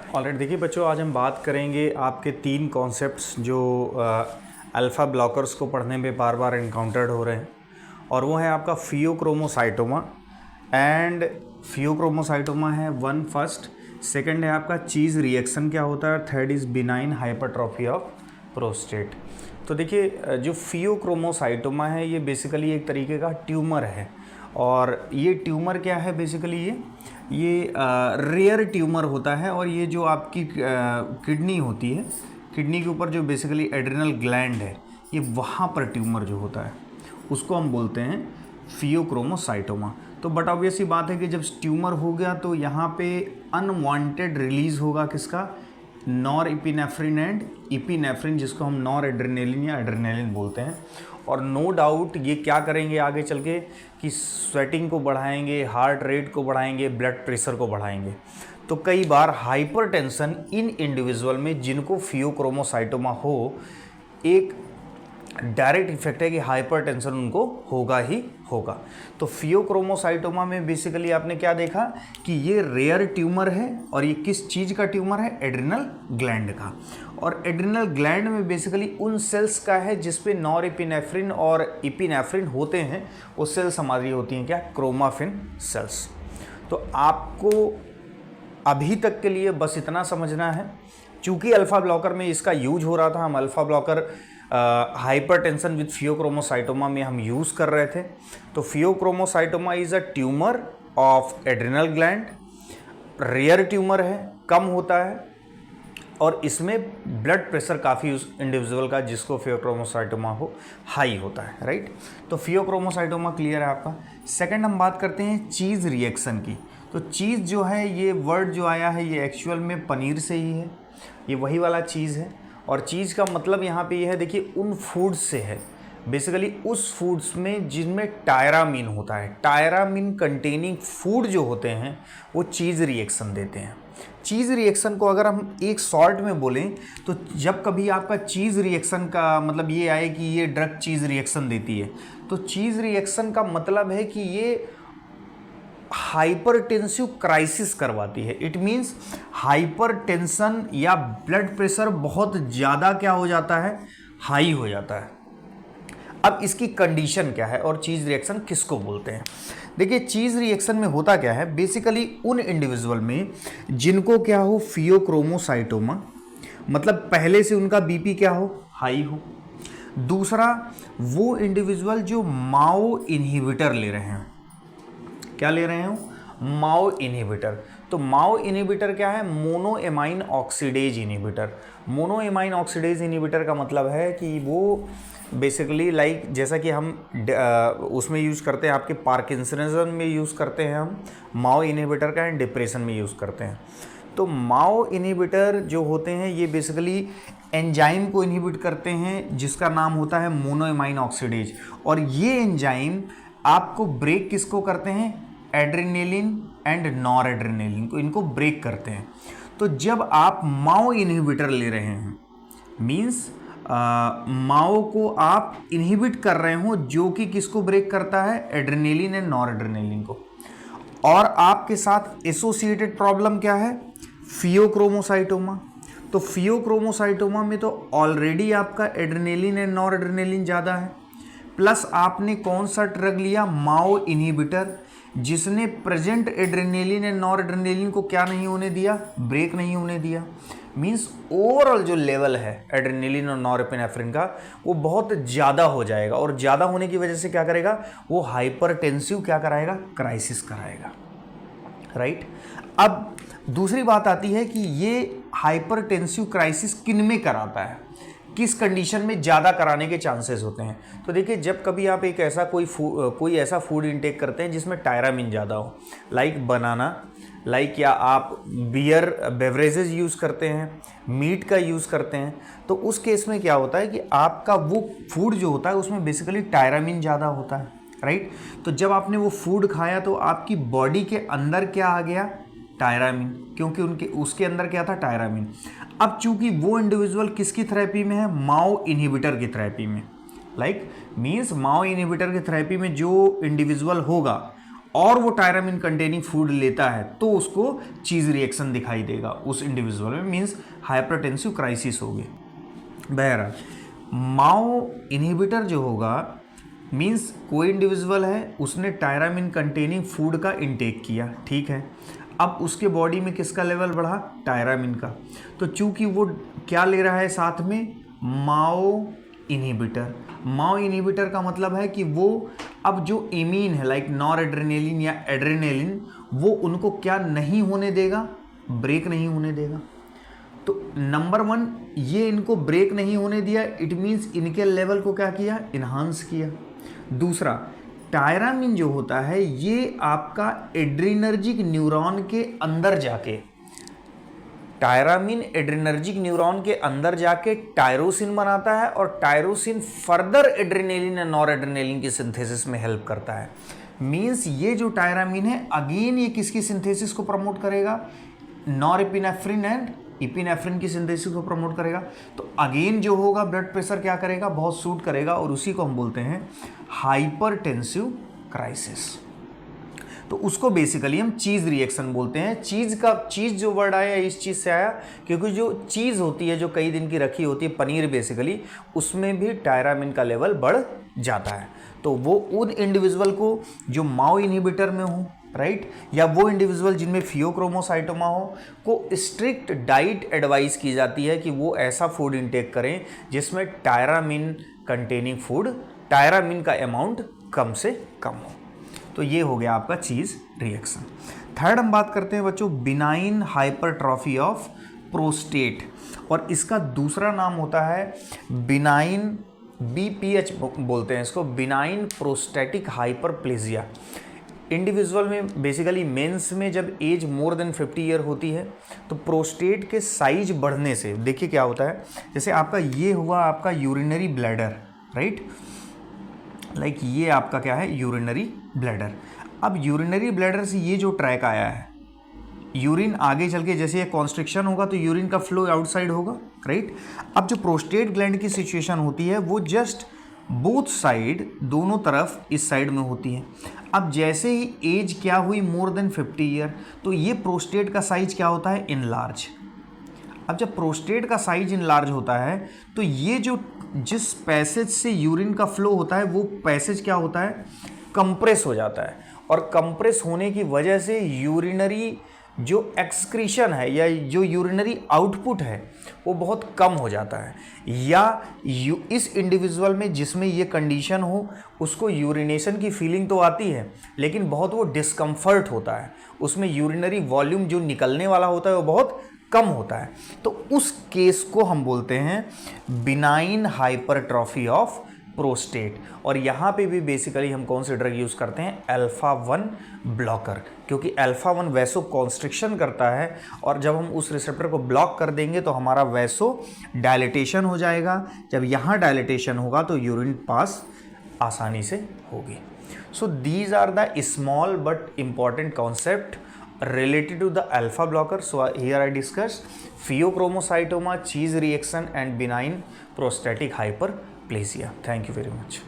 Alright, देखिए बच्चों, आज हम बात करेंगे आपके 3 कॉन्सेप्ट्स जो अल्फ़ा ब्लॉकर्स को पढ़ने में बार बार इनकाउंटर्ड हो रहे हैं, और वो है आपका फियोक्रोमोसाइटोमा एंड फियोक्रोमोसाइटोमा है वन फर्स्ट, सेकंड है आपका चीज़ रिएक्शन क्या होता है, third is benign hypertrophy of prostate. तो देखिए, जो फियोक्रोमोसाइटोमा है ये बेसिकली एक तरीके का ट्यूमर है, और ये ट्यूमर क्या है बेसिकली ये रेयर ट्यूमर होता है। और ये जो आपकी किडनी होती है, किडनी के ऊपर जो बेसिकली एड्रिनल ग्लैंड है, ये वहाँ पर ट्यूमर जो होता है उसको हम बोलते हैं फियोक्रोमोसाइटोमा। तो बट ऑब्वियस ही बात है कि जब ट्यूमर हो गया तो यहाँ पे अनवांटेड रिलीज होगा किसका, नॉर इपिनेफ्रिन एंड इपिनेफ्रिन, जिसको हम नॉर एड्रेनालिन या एड्रेनालिन बोलते हैं। और नो डाउट ये क्या करेंगे आगे चल के कि स्वेटिंग को बढ़ाएंगे, हार्ट रेट को बढ़ाएंगे, ब्लड प्रेशर को बढ़ाएंगे। तो कई बार हाइपरटेंशन इन इंडिविजुअल में जिनको फियोक्रोमोसाइटोमा हो, एक डायरेक्ट इफेक्ट है कि हाइपरटेंशन उनको होगा ही होगा। तो फियोक्रोमोसाइटोमा में बेसिकली आपने क्या देखा कि ये रेयर ट्यूमर है, और ये किस चीज़ का ट्यूमर है, एड्रिनल ग्लैंड का। और एड्रिनल ग्लैंड में बेसिकली उन सेल्स का है जिसपे नॉर इपिनेफ्रिन और इपिनेफ्रिन होते हैं, वो सेल्स हमारी होती हैं क्या, क्रोमाफिन सेल्स। तो आपको अभी तक के लिए बस इतना समझना है, चूँकि अल्फ़ा ब्लॉकर में इसका यूज हो रहा था, हम alpha blocker hypertension with pheochromocytoma में हम यूज़ कर रहे थे। तो pheochromocytoma is a tumour of adrenal gland, rare tumour है, कम होता है, और इसमें ब्लड प्रेशर काफ़ी उस इंडिविजुअल का जिसको फियोक्रोमोसाइटोमा हो हाई होता है, राइट। तो फियोक्रोमोसाइटोमा क्लियर है आपका। सेकंड हम बात करते हैं चीज़ रिएक्शन की। तो चीज़ जो है, ये वर्ड जो आया है ये एक्चुअल में पनीर से ही है, ये वही वाला चीज़ है। और चीज़ का मतलब यहाँ पे ये है, देखिए उन फूड्स से है, बेसिकली उस फूड्स में जिनमें टायरामीन होता है। टायरामीन कंटेनिंग फूड जो होते हैं वो चीज़ रिएक्शन देते हैं। चीज़ रिएक्शन को अगर हम एक शॉर्ट में बोलें तो जब कभी आपका चीज़ रिएक्शन का मतलब ये आए कि ये ड्रग चीज़ रिएक्शन देती है, तो चीज़ रिएक्शन का मतलब है कि ये हाइपरटेंसिव क्राइसिस करवाती है। इट मीन्स हाइपरटेंशन या ब्लड प्रेशर बहुत ज़्यादा क्या हो जाता है, हाई हो जाता है। अब इसकी कंडीशन क्या है और चीज़ रिएक्शन किसको बोलते हैं। देखिए, चीज़ रिएक्शन में होता क्या है, बेसिकली उन इंडिविजुअल में जिनको क्या हो, फियोक्रोमोसाइटोमा, मतलब पहले से उनका बीपी क्या हो, हाई हो। दूसरा, वो इंडिविजुअल जो माओ इनहिबिटर ले रहे हैं, क्या ले रहे हो, माओ इनहिबिटर। तो माओ इनहिबिटर क्या है, मोनोएमाइन ऑक्सीडेज इनहिबिटर। मोनोएमाइन ऑक्सीडेज इनहिबिटर का मतलब है कि वो बेसिकली लाइक जैसा कि हम उसमें यूज़ करते हैं, आपके पार्किंसनिज्म में यूज़ करते हैं हम माओ इनहिबिटर का, एंड डिप्रेशन में यूज़ करते हैं। तो माओ इनहिबिटर जो होते हैं ये बेसिकली एंजाइम को इनहिबिट करते हैं जिसका नाम होता है मोनोएमाइन ऑक्सीडेज। और ये एंजाइम आपको ब्रेक किसको करते हैं, एड्रेनालिन एंड नॉर एड्रेनालिन को, इनको ब्रेक करते हैं। तो जब आप माओ इनहिबिटर ले रहे हैं, मींस माओ को आप इनहिबिट कर रहे हो, जो कि किसको ब्रेक करता है, एड्रेनालिन एंड नॉर एड्रेनालिन को। और आपके साथ एसोसिएटेड प्रॉब्लम क्या है, फियोक्रोमोसाइटोमा। तो फियोक्रोमोसाइटोमा में तो ऑलरेडी आपका एड्रेनालिन एंड नॉर एड्रेनालिन ज़्यादा है, प्लस आपने कौन सा ड्रग लिया, माओ इनहिबिटर, जिसने present adrenaline and nor adrenaline को क्या नहीं होने दिया, ब्रेक नहीं होने दिया। मींस ओवरऑल जो लेवल है एड्रेनालिन और नॉरएपिनेफ्रिन का वो बहुत ज़्यादा हो जाएगा, और ज़्यादा होने की वजह से क्या करेगा, वो हाइपरटेंसिव क्या कराएगा, क्राइसिस कराएगा, राइट। अब दूसरी बात आती है कि ये हाइपरटेंसिव क्राइसिस किन में कराता है, किस कंडीशन में ज़्यादा कराने के चांसेस होते हैं। तो देखिए, जब कभी आप एक ऐसा कोई ऐसा फूड इंटेक करते हैं जिसमें टायरामीन ज़्यादा हो, लाइक बनाना, लाइक या आप बियर बेवरेजेस यूज़ करते हैं, मीट का यूज़ करते हैं, तो उस केस में क्या होता है कि आपका वो फूड जो होता है उसमें बेसिकली टायरामीन ज़्यादा होता है, राइट। तो जब आपने वो फूड खाया तो आपकी बॉडी के अंदर क्या आ गया, टायरामीन, क्योंकि उसके अंदर क्या था, टायरामीन। अब चूंकि वो इंडिविजुअल किसकी थेरेपी में है, माओ इनहिबिटर की थेरेपी में, लाइक मीन्स माओ इनहिबिटर की थेरेपी में जो इंडिविजुअल होगा और वो टायरामिन कंटेनिंग फूड लेता है तो उसको चीज़ रिएक्शन दिखाई देगा उस इंडिविजुअल में, मीन्स हाइपरटेंसिव क्राइसिस हो गई। बहरहाल माओ इनहिबिटर जो होगा, मीन्स कोई इंडिविजुअल है उसने टायरामिन कंटेनिंग फूड का इंटेक किया, ठीक है, अब उसके बॉडी में किसका लेवल बढ़ा, टायरामिन का। तो चूंकि वो क्या ले रहा है साथ में, माओ इनहिबिटर। माओ इनहिबिटर का मतलब है कि वो अब जो इमीन है लाइक नॉर एड्रेनेलिन या एड्रेनेलिन, वो उनको क्या नहीं होने देगा, ब्रेक नहीं होने देगा। तो नंबर 1 ये इनको ब्रेक नहीं होने दिया, इट मीन्स इनके लेवल को क्या किया, इन्हांस किया। दूसरा, टायरामिन जो होता है ये आपका एड्रीनर्जिक न्यूरॉन के अंदर जाके, टायरामिन एड्रीनर्जिक न्यूरॉन के अंदर जाके टायरोसिन बनाता है और टायरोसिन फर्दर एड्रेनेलिन या नॉर एड्रेनेलिन की सिंथेसिस में हेल्प करता है। मीन्स ये जो टायरामिन है अगेन ये किसकी सिंथेसिस को प्रमोट करेगा, नॉरएपिनेफ्रिन एंड इपिनेफ्रिन की सिंथेसिस को प्रमोट करेगा। तो अगेन जो होगा ब्लड प्रेशर क्या करेगा, बहुत सूट करेगा और उसी को हम बोलते हैं हाइपरटेंसिव क्राइसिस। तो उसको बेसिकली हम चीज़ रिएक्शन बोलते हैं। चीज़ जो वर्ड आया इस चीज़ से आया क्योंकि जो चीज़ होती है जो कई दिन की रखी होती है, पनीर बेसिकली, उसमें भी टायरामिन का लेवल बढ़ जाता है। तो वो उन इंडिविजुअल को जो माओ इनहिबिटर में हो, राइट, या वो इंडिविजुअल जिनमें फियोक्रोमोसाइटोमा हो, को स्ट्रिक्ट डाइट एडवाइस की जाती है कि वो ऐसा फूड इंटेक करें जिसमें टायरामिन कंटेनिंग फूड, टायरामिन का अमाउंट कम से कम हो। तो ये हो गया आपका चीज़ रिएक्शन। थर्ड हम बात करते हैं बच्चों बिनाइन हाइपरट्रॉफी ऑफ प्रोस्टेट, और इसका दूसरा नाम होता है बिनाइन, BPH बोलते हैं इसको, बिनाइन प्रोस्टेटिक हाइपरप्लेजिया। इंडिविजुअल में बेसिकली मेंस में जब एज मोर देन 50 ईयर होती है तो प्रोस्टेट के साइज बढ़ने से, देखिए क्या होता है, जैसे आपका ये हुआ आपका यूरिनरी ब्लैडर, राइट, लाइक ये आपका क्या है, यूरिनरी ब्लैडर। अब यूरिनरी ब्लैडर से ये जो ट्रैक आया है, यूरिन आगे चल के जैसे ये कॉन्स्ट्रिक्शन होगा तो यूरिन का फ्लो आउटसाइड होगा, राइट। अब जो प्रोस्टेट ग्लैंड की सिचुएशन होती है वो जस्ट बोथ साइड, दोनों तरफ इस साइड में होती है। अब जैसे ही एज क्या हुई मोर देन 50 ईयर, तो ये प्रोस्टेट का साइज क्या होता है, इनलार्ज। अब जब प्रोस्टेट का साइज इनलार्ज होता है तो ये जो जिस पैसेज से यूरिन का फ्लो होता है वो पैसेज क्या होता है, कंप्रेस हो जाता है, और कंप्रेस होने की वजह से यूरिनरी जो एक्सक्रीशन है या जो यूरिनरी आउटपुट है वो बहुत कम हो जाता है। या इस इंडिविजुअल में जिसमें ये कंडीशन हो उसको यूरिनेशन की फीलिंग तो आती है लेकिन बहुत वो डिस्कम्फर्ट होता है, उसमें यूरिनरी वॉल्यूम जो निकलने वाला होता है वो बहुत कम होता है। तो उस केस को हम बोलते हैं बिनाइन हाइपरट्रॉफी ऑफ प्रोस्टेट। और यहाँ पे भी बेसिकली हम कौन से ड्रग यूज़ करते हैं, अल्फा-1 ब्लॉकर, क्योंकि अल्फा-1 वैसो कॉन्स्ट्रिक्शन करता है और जब हम उस रिसेप्टर को ब्लॉक कर देंगे तो हमारा वैसो डायलिटेशन हो जाएगा। जब यहाँ डायलिटेशन होगा तो यूरिन पास आसानी से होगी। So these are the small but important concept related to the alpha blocker. So here I discussed pheochromocytoma, cheese reaction and benign prostatic hyperplasia. Thank you very much.